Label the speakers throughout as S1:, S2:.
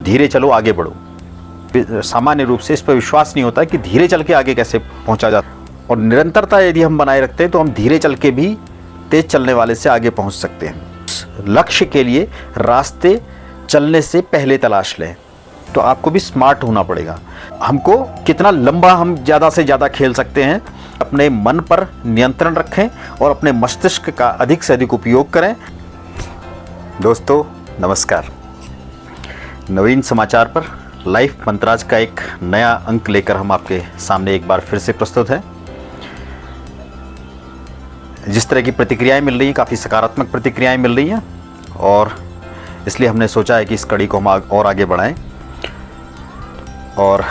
S1: धीरे चलो आगे बढ़ो। सामान्य रूप से इस पर विश्वास नहीं होता कि धीरे चल के आगे कैसे पहुंचा जाता, और निरंतरता यदि हम बनाए रखते हैं तो हम धीरे चल के भी तेज चलने वाले से आगे पहुंच सकते हैं। लक्ष्य के लिए रास्ते चलने से पहले तलाश लें। तो आपको भी स्मार्ट होना पड़ेगा। हमको कितना लंबा हम ज़्यादा से ज़्यादा खेल सकते हैं, अपने मन पर नियंत्रण रखें और अपने मस्तिष्क का अधिक से अधिक उपयोग करें। दोस्तों नमस्कार, नवीन समाचार पर लाइफ मंत्राज का एक नया अंक लेकर हम आपके सामने एक बार फिर से प्रस्तुत हैं। जिस तरह की प्रतिक्रियाएं मिल रही हैं, काफ़ी सकारात्मक प्रतिक्रियाएं मिल रही हैं, और इसलिए हमने सोचा है कि इस कड़ी को हम और आगे बढ़ाएं। और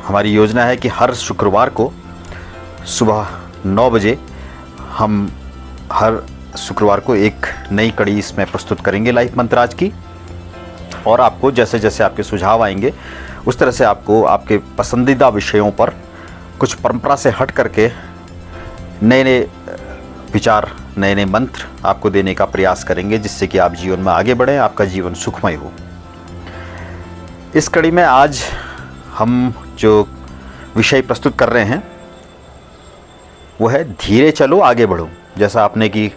S1: हमारी योजना है कि हर शुक्रवार को सुबह 9 बजे हम हर शुक्रवार को एक नई कड़ी इसमें प्रस्तुत करेंगे लाइफ मंत्राज की। और आपको जैसे जैसे आपके सुझाव आएंगे उस तरह से आपको आपके पसंदीदा विषयों पर कुछ परंपरा से हट करके नए नए विचार, नए नए मंत्र आपको देने का प्रयास करेंगे, जिससे कि आप जीवन में आगे बढ़ें, आपका जीवन सुखमय हो। इस कड़ी में आज हम जो विषय प्रस्तुत कर रहे हैं वो है धीरे चलो आगे बढ़ो। जैसा आपने कि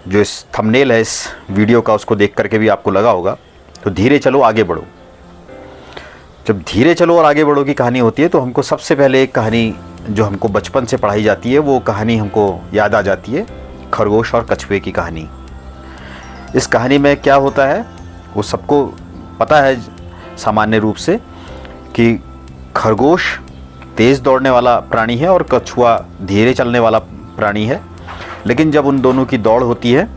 S1: जो इस थंबनेल है इस वीडियो का, उसको देख करके भी आपको लगा होगा, तो धीरे चलो आगे बढ़ो। जब धीरे चलो और आगे बढ़ो की कहानी होती है तो हमको सबसे पहले एक कहानी जो हमको बचपन से पढ़ाई जाती है, वो कहानी हमको याद आ जाती है, खरगोश और कछुए की कहानी। इस कहानी में क्या होता है वो सबको पता है सामान्य रूप से, कि खरगोश तेज़ दौड़ने वाला प्राणी है और कछुआ धीरे चलने वाला प्राणी है। लेकिन जब उन दोनों की दौड़ होती है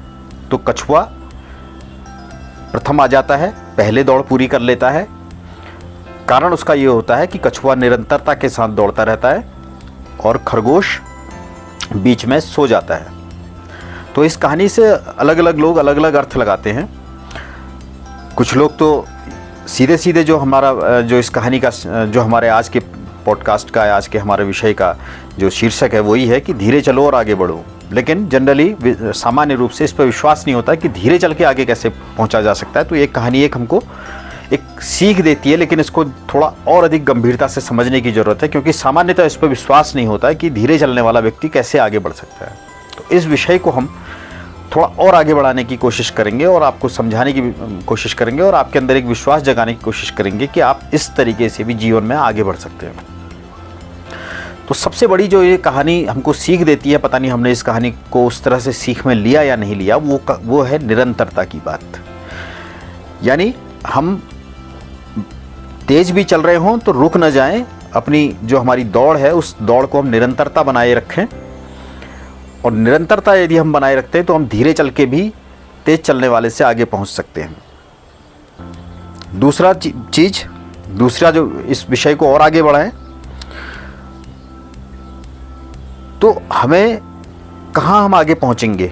S1: तो कछुआ प्रथम आ जाता है, पहले दौड़ पूरी कर लेता है। कारण उसका ये होता है कि कछुआ निरंतरता के साथ दौड़ता रहता है और खरगोश बीच में सो जाता है। तो इस कहानी से अलग अलग लोग अलग अलग अर्थ लगाते हैं। कुछ लोग तो सीधे सीधे जो हमारा जो इस कहानी का जो हमारे आज के पॉडकास्ट का, आज के हमारे विषय का जो शीर्षक है वही है कि धीरे चलो और आगे बढ़ो। लेकिन जनरली सामान्य रूप से इस पर विश्वास नहीं होता कि धीरे चल के आगे कैसे पहुंचा जा सकता है। तो ये कहानी एक हमको एक सीख देती है, लेकिन इसको थोड़ा और अधिक गंभीरता से समझने की ज़रूरत है, क्योंकि सामान्यतः इस पर विश्वास नहीं होता है कि धीरे चलने वाला व्यक्ति कैसे आगे बढ़ सकता है। तो इस विषय को हम थोड़ा और आगे बढ़ाने की कोशिश करेंगे और आपको समझाने की कोशिश करेंगे और आपके अंदर एक विश्वास जगाने की कोशिश करेंगे कि आप इस तरीके से भी जीवन में आगे बढ़ सकते हैं। तो सबसे बड़ी जो ये कहानी हमको सीख देती है, पता नहीं हमने इस कहानी को उस तरह से सीख में लिया या नहीं लिया, वो है निरंतरता की बात। यानी हम तेज भी चल रहे हों तो रुक न जाएं, अपनी जो हमारी दौड़ है उस दौड़ को हम निरंतरता बनाए रखें। और निरंतरता यदि हम बनाए रखते हैं तो हम धीरे चल के भी तेज चलने वाले से आगे पहुंच सकते हैं। दूसरा जो इस विषय को और आगे बढ़ाएं तो हमें कहाँ हम आगे पहुंचेंगे।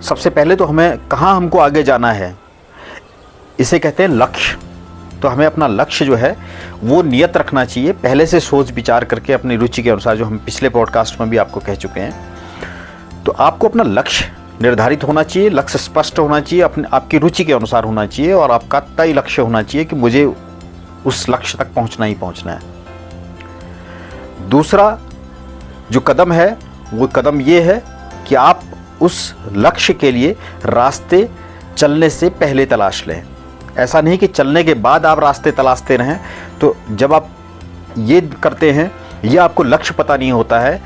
S1: सबसे पहले तो हमें कहाँ हमको आगे जाना है, इसे कहते हैं लक्ष्य। तो हमें अपना लक्ष्य जो है वो नियत रखना चाहिए, पहले से सोच विचार करके अपनी रुचि के अनुसार, जो हम पिछले पॉडकास्ट में भी आपको कह चुके हैं। तो आपको अपना लक्ष्य निर्धारित होना चाहिए, लक्ष्य स्पष्ट होना चाहिए, आपकी रुचि के अनुसार होना चाहिए, और आपका तय लक्ष्य होना चाहिए कि मुझे उस लक्ष्य तक पहुंचना ही पहुंचना है। दूसरा जो कदम है वो कदम ये है कि आप उस लक्ष्य के लिए रास्ते चलने से पहले तलाश लें। ऐसा नहीं कि चलने के बाद आप रास्ते तलाशते रहें। तो जब आप ये करते हैं या आपको लक्ष्य पता नहीं होता है,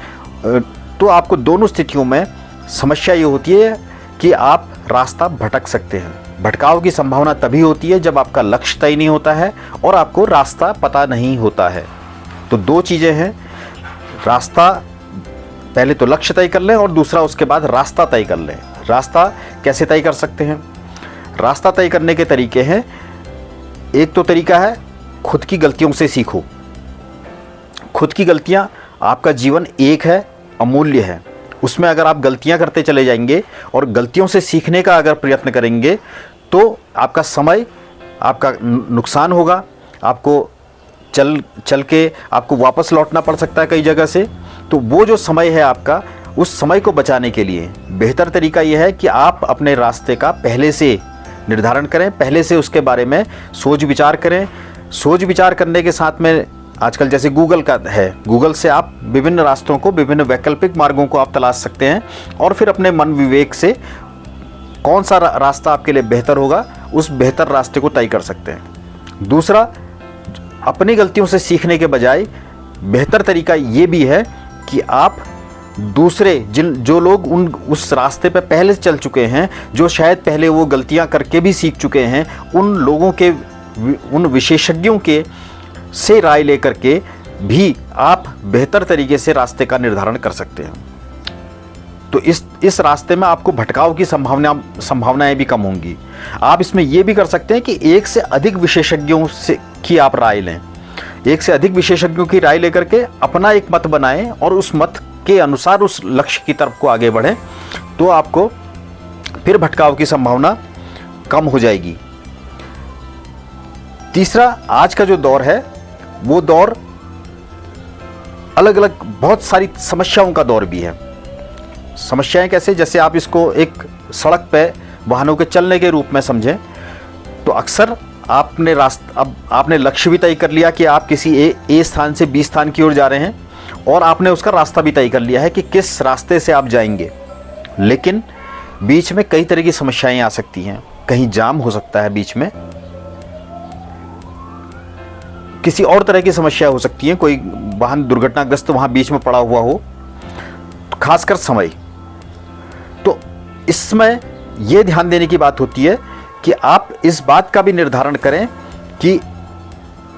S1: तो आपको दोनों स्थितियों में समस्या ये होती है कि आप रास्ता भटक सकते हैं। भटकाव की संभावना तभी होती है जब आपका लक्ष्य तय नहीं होता है और आपको रास्ता पता नहीं होता है। तो दो चीज़ें हैं, रास्ता पहले तो लक्ष्य तय कर लें और दूसरा उसके बाद रास्ता तय कर लें। रास्ता कैसे तय कर सकते हैं? रास्ता तय करने के तरीके हैं। एक तो तरीका है खुद की गलतियों से सीखो। खुद की गलतियां, आपका जीवन एक है, अमूल्य है। उसमें अगर आप गलतियां करते चले जाएंगे और गलतियों से सीखने का अगर प्रयत्न करेंगे तो आपका समय, आपका नुकसान होगा। आपको चल के आपको वापस लौटना पड़ सकता है कई जगह से। तो वो जो समय है आपका, उस समय को बचाने के लिए बेहतर तरीका यह है कि आप अपने रास्ते का पहले से निर्धारण करें, पहले से उसके बारे में सोच विचार करें। सोच विचार करने के साथ में आजकल जैसे गूगल का है, गूगल से आप विभिन्न रास्तों को, विभिन्न वैकल्पिक मार्गों को आप तलाश सकते हैं और फिर अपने मन विवेक से कौन सा रास्ता आपके लिए बेहतर होगा, उस बेहतर रास्ते को तय कर सकते हैं। दूसरा, अपनी गलतियों से सीखने के बजाय बेहतर तरीका ये भी है कि आप दूसरे जो लोग उस रास्ते पे पहले चल चुके हैं, जो शायद पहले वो गलतियां करके भी सीख चुके हैं, उन लोगों के, उन विशेषज्ञों के से राय लेकर के भी आप बेहतर तरीके से रास्ते का निर्धारण कर सकते हैं। तो इस रास्ते में आपको भटकाव की संभावनाएं भी कम होंगी। आप इसमें यह भी कर सकते हैं कि एक से अधिक विशेषज्ञों से की आप राय लें, एक से अधिक विशेषज्ञों की राय लेकर के अपना एक मत बनाएं और उस मत के अनुसार उस लक्ष्य की तरफ को आगे बढ़ें, तो आपको फिर भटकाव की संभावना कम हो जाएगी। तीसरा, आज का जो दौर है वो दौर अलग अलग बहुत सारी समस्याओं का दौर भी है। समस्याएं कैसे? जैसे आप इसको एक सड़क पे वाहनों के चलने के रूप में समझें, तो अक्सर आपने लक्ष्य भी तय कर लिया कि आप किसी ए स्थान से बी स्थान की ओर जा रहे हैं और आपने उसका रास्ता भी तय कर लिया है कि किस रास्ते से आप जाएंगे, लेकिन बीच में कई तरह की समस्याएं आ सकती हैं। कहीं जाम हो सकता है, बीच में किसी और तरह की समस्या हो सकती है, कोई वाहन दुर्घटनाग्रस्त वहां बीच में पड़ा हुआ हो, खासकर समय। तो इसमें यह ध्यान देने की बात होती है कि आप इस बात का भी निर्धारण करें कि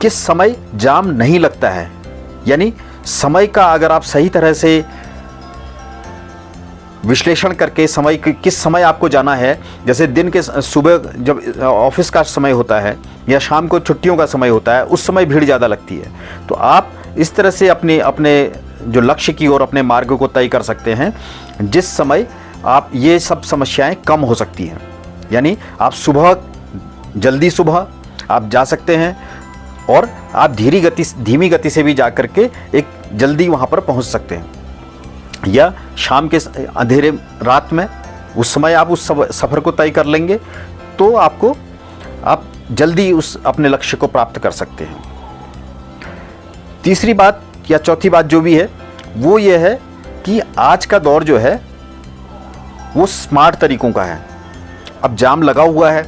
S1: किस समय जाम नहीं लगता है। यानी समय का अगर आप सही तरह से विश्लेषण करके समय किस समय आपको जाना है, जैसे दिन के सुबह जब ऑफिस का समय होता है या शाम को छुट्टियों का समय होता है, उस समय भीड़ ज़्यादा लगती है। तो आप इस तरह से अपने जो लक्ष्य की ओर अपने मार्ग को तय कर सकते हैं जिस समय आप ये सब समस्याएं कम हो सकती हैं। यानी आप जल्दी सुबह आप जा सकते हैं और आप धीमी गति से भी जा करके एक जल्दी वहाँ पर पहुँच सकते हैं, या शाम के अंधेरे रात में उस समय आप उस सफ़र को तय कर लेंगे तो आप जल्दी उस अपने लक्ष्य को प्राप्त कर सकते हैं। तीसरी बात या चौथी बात जो भी है वो ये है कि आज का दौर जो है वो स्मार्ट तरीकों का है। अब जाम लगा हुआ है,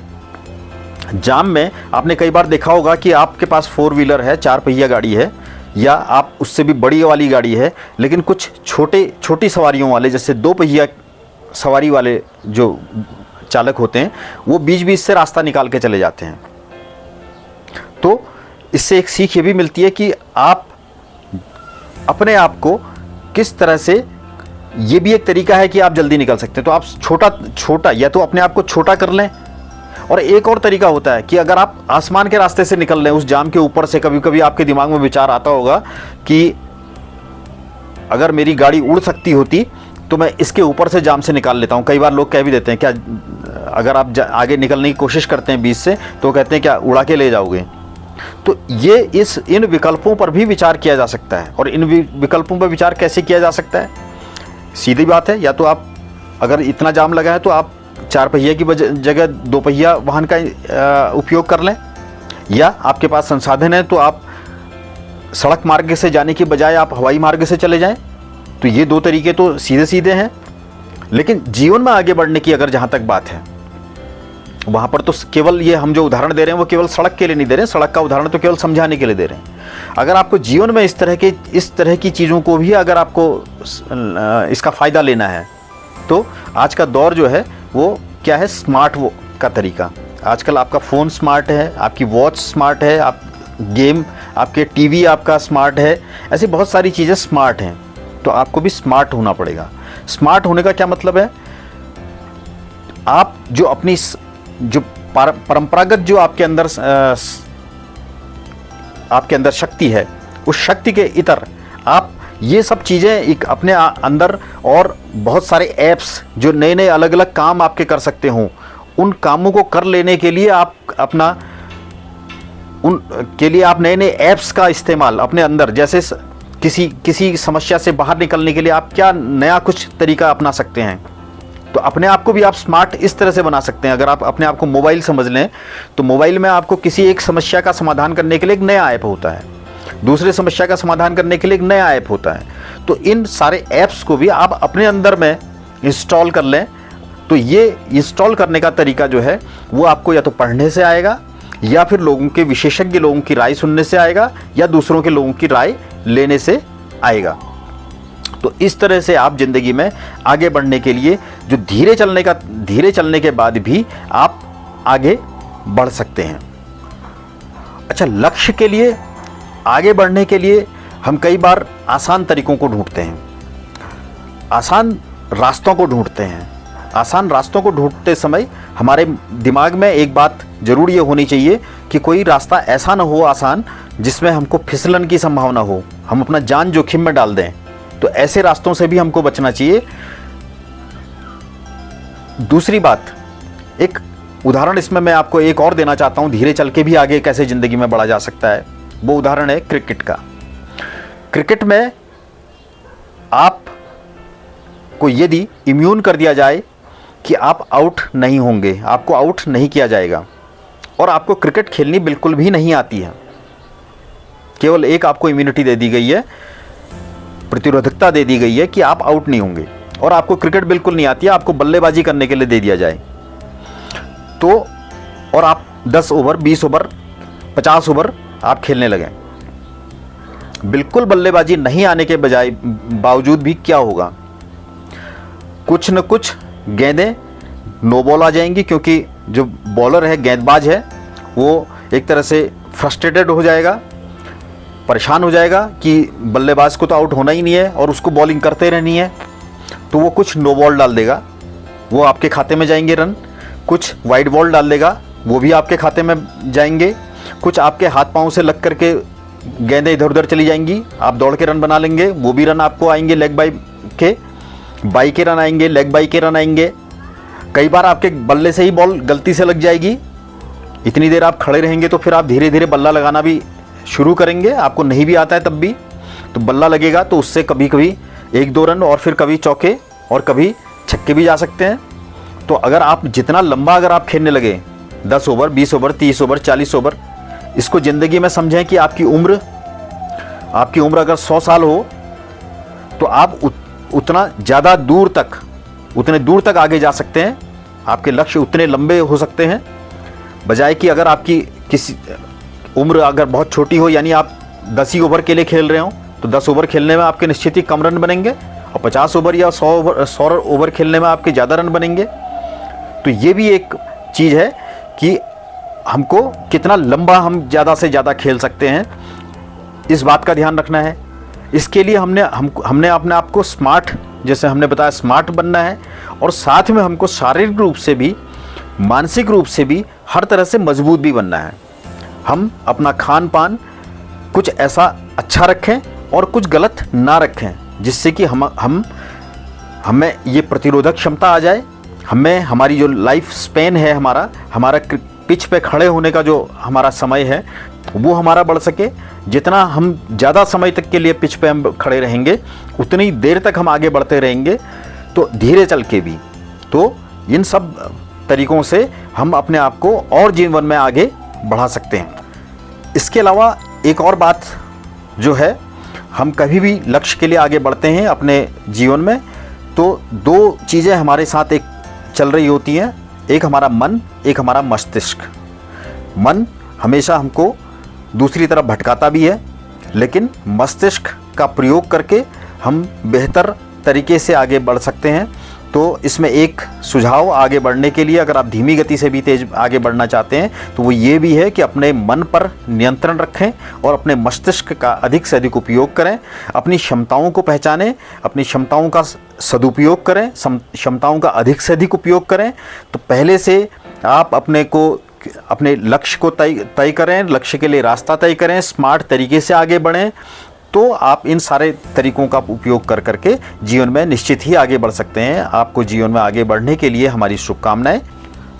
S1: जाम में आपने कई बार देखा होगा कि आपके पास 4 व्हीलर है, 4 पहिया गाड़ी है, या आप उससे भी बड़ी वाली गाड़ी है, लेकिन कुछ छोटी सवारियों वाले, जैसे 2 पहिया सवारी वाले जो चालक होते हैं, वो बीच से रास्ता निकाल के चले जाते हैं। तो इससे एक सीख ये भी मिलती है कि आप अपने आप को किस तरह से, ये भी एक तरीका है कि आप जल्दी निकल सकते हैं। तो आप छोटा या तो अपने आप को छोटा कर लें, और एक और तरीका होता है कि अगर आप आसमान के रास्ते से निकल लें, उस जाम के ऊपर से, कभी कभी आपके दिमाग में विचार आता होगा कि अगर मेरी गाड़ी उड़ सकती होती तो मैं इसके ऊपर से जाम से निकाल लेता हूं। कई बार लोग कह भी देते हैं, क्या अगर आप आगे निकलने की कोशिश करते हैं बीच से, तो कहते हैं क्या उड़ा के ले जाओगे। तो ये इन विकल्पों पर भी विचार किया जा सकता है। और इन विकल्पों पर विचार कैसे किया जा सकता है? सीधी बात है, या तो आप, अगर इतना जाम लगा है तो आप 4 पहिया की जगह 2 पहिया वाहन का उपयोग कर लें, या आपके पास संसाधन है तो आप सड़क मार्ग से जाने के बजाय आप हवाई मार्ग से चले जाएं। तो ये 2 तरीके तो सीधे हैं। लेकिन जीवन में आगे बढ़ने की अगर जहाँ तक बात है, वहाँ पर तो केवल ये हम जो उदाहरण दे रहे हैं वो केवल सड़क के लिए नहीं दे रहे हैं, सड़क का उदाहरण तो केवल समझाने के लिए दे रहे हैं। अगर आपको जीवन में इस तरह की चीज़ों को भी अगर आपको इसका फ़ायदा लेना है, तो आज का दौर जो है वो क्या है? स्मार्ट वो का तरीका। आजकल आपका फ़ोन स्मार्ट है, आपकी वॉच स्मार्ट है, आप गेम, आपके टीवी आपका स्मार्ट है, ऐसी बहुत सारी चीज़ें स्मार्ट हैं। तो आपको भी स्मार्ट होना पड़ेगा। स्मार्ट होने का क्या मतलब है? आप जो अपनी जो परंपरागत जो आपके अंदर शक्ति है, उस शक्ति के इतर आप ये सब चीज़ें एक अपने अंदर, और बहुत सारे ऐप्स जो नए अलग अलग काम आपके कर सकते हों, उन कामों को कर लेने के लिए आप नए ऐप्स का इस्तेमाल अपने अंदर, जैसे किसी समस्या से बाहर निकलने के लिए आप क्या नया कुछ तरीका अपना सकते हैं। तो अपने आप को भी आप स्मार्ट इस तरह से बना सकते हैं। अगर आप अपने आप को मोबाइल समझ लें तो मोबाइल में आपको किसी एक समस्या का समाधान करने के लिए एक नया ऐप होता है, दूसरे समस्या का समाधान करने के लिए एक नया ऐप होता है। तो इन सारे ऐप्स को भी आप अपने अंदर में इंस्टॉल कर लें। तो ये इंस्टॉल करने का तरीका जो है वो आपको या तो पढ़ने से आएगा, या फिर लोगों के, विशेषज्ञ लोगों की राय सुनने से आएगा, या दूसरों के लोगों की राय लेने से आएगा। तो इस तरह से आप ज़िंदगी में आगे बढ़ने के लिए जो धीरे चलने के बाद भी आप आगे बढ़ सकते हैं। अच्छा, लक्ष्य के लिए आगे बढ़ने के लिए हम कई बार आसान तरीकों को ढूंढते हैं, आसान रास्तों को ढूंढते हैं। आसान रास्तों को ढूंढते समय हमारे दिमाग में एक बात ज़रूर ये होनी चाहिए कि कोई रास्ता ऐसा ना हो आसान जिसमें हमको फिसलन की संभावना हो, हम अपना जान जोखिम में डाल दें। तो ऐसे रास्तों से भी हमको बचना चाहिए। दूसरी बात, एक उदाहरण इसमें मैं आपको एक और देना चाहता हूं, धीरे चल के भी आगे कैसे ज़िंदगी में बढ़ा जा सकता है। वो उदाहरण है क्रिकेट का। क्रिकेट में आपको यदि इम्यून कर दिया जाए कि आप आउट नहीं होंगे, आपको आउट नहीं किया जाएगा, और आपको क्रिकेट खेलनी बिल्कुल भी नहीं आती है, केवल एक आपको इम्यूनिटी दे दी गई है, प्रतिरोधकता दे दी गई है कि आप आउट नहीं होंगे, और आपको क्रिकेट बिल्कुल नहीं आती है, आपको बल्लेबाजी करने के लिए दे दिया जाए तो, और आप 10 ओवर, 20 ओवर, 50 ओवर आप खेलने लगें, बिल्कुल बल्लेबाजी नहीं आने के बावजूद भी क्या होगा, कुछ न कुछ गेंदें नो बॉल आ जाएंगी, क्योंकि जो बॉलर है, गेंदबाज है, वो एक तरह से फ्रस्ट्रेटेड हो जाएगा, परेशान हो जाएगा कि बल्लेबाज को तो आउट होना ही नहीं है और उसको बॉलिंग करते रहनी है, तो वो कुछ नो बॉल डाल देगा, वो आपके खाते में जाएंगे रन, कुछ वाइड बॉल डाल देगा, वो भी आपके खाते में जाएंगे, कुछ आपके हाथ पांव से लग करके गेंदें इधर उधर चली जाएंगी, आप दौड़ के रन बना लेंगे, वो भी रन आपको आएंगे, लेग बाई के रन आएंगे, लेग बाई के रन आएंगे। कई बार आपके बल्ले से ही बॉल गलती से लग जाएगी, इतनी देर आप खड़े रहेंगे तो फिर आप धीरे धीरे बल्ला लगाना भी शुरू करेंगे, आपको नहीं भी आता है तब भी, तो बल्ला लगेगा तो उससे कभी कभी 1-2 रन और फिर कभी चौके और कभी छक्के भी जा सकते हैं। तो अगर आप जितना लंबा अगर आप खेलने लगे, 10 ओवर, 20 ओवर, 30 ओवर, 40 ओवर, इसको ज़िंदगी में समझें कि आपकी उम्र अगर 100 साल हो तो आप उतना ज़्यादा दूर तक, उतने दूर तक आगे जा सकते हैं, आपके लक्ष्य उतने लंबे हो सकते हैं, बजाय कि अगर आपकी किसी उम्र अगर बहुत छोटी हो, यानी आप 10 ही ओवर के लिए खेल रहे हो, तो 10 ओवर खेलने में आपके निश्चित ही कम रन बनेंगे, और 50 ओवर या 100 ओवर खेलने में आपके ज़्यादा रन बनेंगे। तो ये भी एक चीज़ है कि हमको कितना लंबा हम ज़्यादा से ज़्यादा खेल सकते हैं, इस बात का ध्यान रखना है। इसके लिए हमने अपने आप को स्मार्ट, जैसे हमने बताया, स्मार्ट बनना है, और साथ में हमको शारीरिक रूप से भी, मानसिक रूप से भी, हर तरह से मजबूत भी बनना है। हम अपना खान पान कुछ ऐसा अच्छा रखें और कुछ गलत ना रखें, जिससे कि हमें ये प्रतिरोधक क्षमता आ जाए, हमें हमारी जो लाइफ स्पेन है, हमारा पिच पे खड़े होने का जो हमारा समय है वो हमारा बढ़ सके। जितना हम ज़्यादा समय तक के लिए पिच पे हम खड़े रहेंगे, उतनी देर तक हम आगे बढ़ते रहेंगे, तो धीरे चल के भी। तो इन सब तरीक़ों से हम अपने आप को और जीवन में आगे बढ़ा सकते हैं। इसके अलावा एक और बात जो है, हम कभी भी लक्ष्य के लिए आगे बढ़ते हैं अपने जीवन में, तो 2 चीज़ें हमारे साथ एक चल रही होती हैं, एक हमारा मन, एक हमारा मस्तिष्क। मन हमेशा हमको दूसरी तरफ भटकाता भी है, लेकिन मस्तिष्क का प्रयोग करके हम बेहतर तरीके से आगे बढ़ सकते हैं। तो इसमें एक सुझाव आगे बढ़ने के लिए, अगर आप धीमी गति से भी तेज आगे बढ़ना चाहते हैं, तो वो ये भी है कि अपने मन पर नियंत्रण रखें और अपने मस्तिष्क का अधिक से अधिक उपयोग करें, अपनी क्षमताओं को पहचानें, अपनी क्षमताओं का सदुपयोग करें, क्षमताओं का अधिक से अधिक उपयोग करें। तो पहले से आप अपने लक्ष्य को तय करें, लक्ष्य के लिए रास्ता तय करें, स्मार्ट तरीके से आगे बढ़ें, तो आप इन सारे तरीकों का उपयोग कर करके जीवन में निश्चित ही आगे बढ़ सकते हैं। आपको जीवन में आगे बढ़ने के लिए हमारी शुभकामनाएं।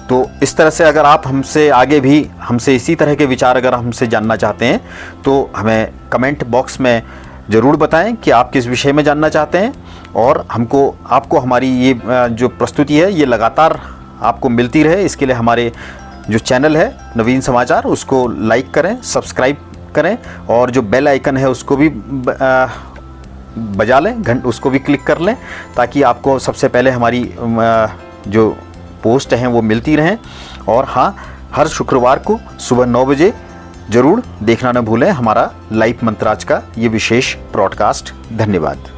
S1: तो इस तरह से अगर आप हमसे इसी तरह के विचार अगर हमसे जानना चाहते हैं, तो हमें कमेंट बॉक्स में ज़रूर बताएं कि आप किस विषय में जानना चाहते हैं, और आपको हमारी ये जो प्रस्तुति है ये लगातार आपको मिलती रहे, इसके लिए हमारे जो चैनल है नवीन समाचार उसको लाइक करें, सब्सक्राइब करें और जो बेल आइकन है उसको भी बजा लें, उसको भी क्लिक कर लें, ताकि आपको सबसे पहले हमारी जो पोस्ट हैं वो मिलती रहें। और हाँ, हर शुक्रवार को सुबह 9 बजे ज़रूर देखना न भूलें हमारा लाइव मंत्राज का ये विशेष ब्रॉडकास्ट। धन्यवाद।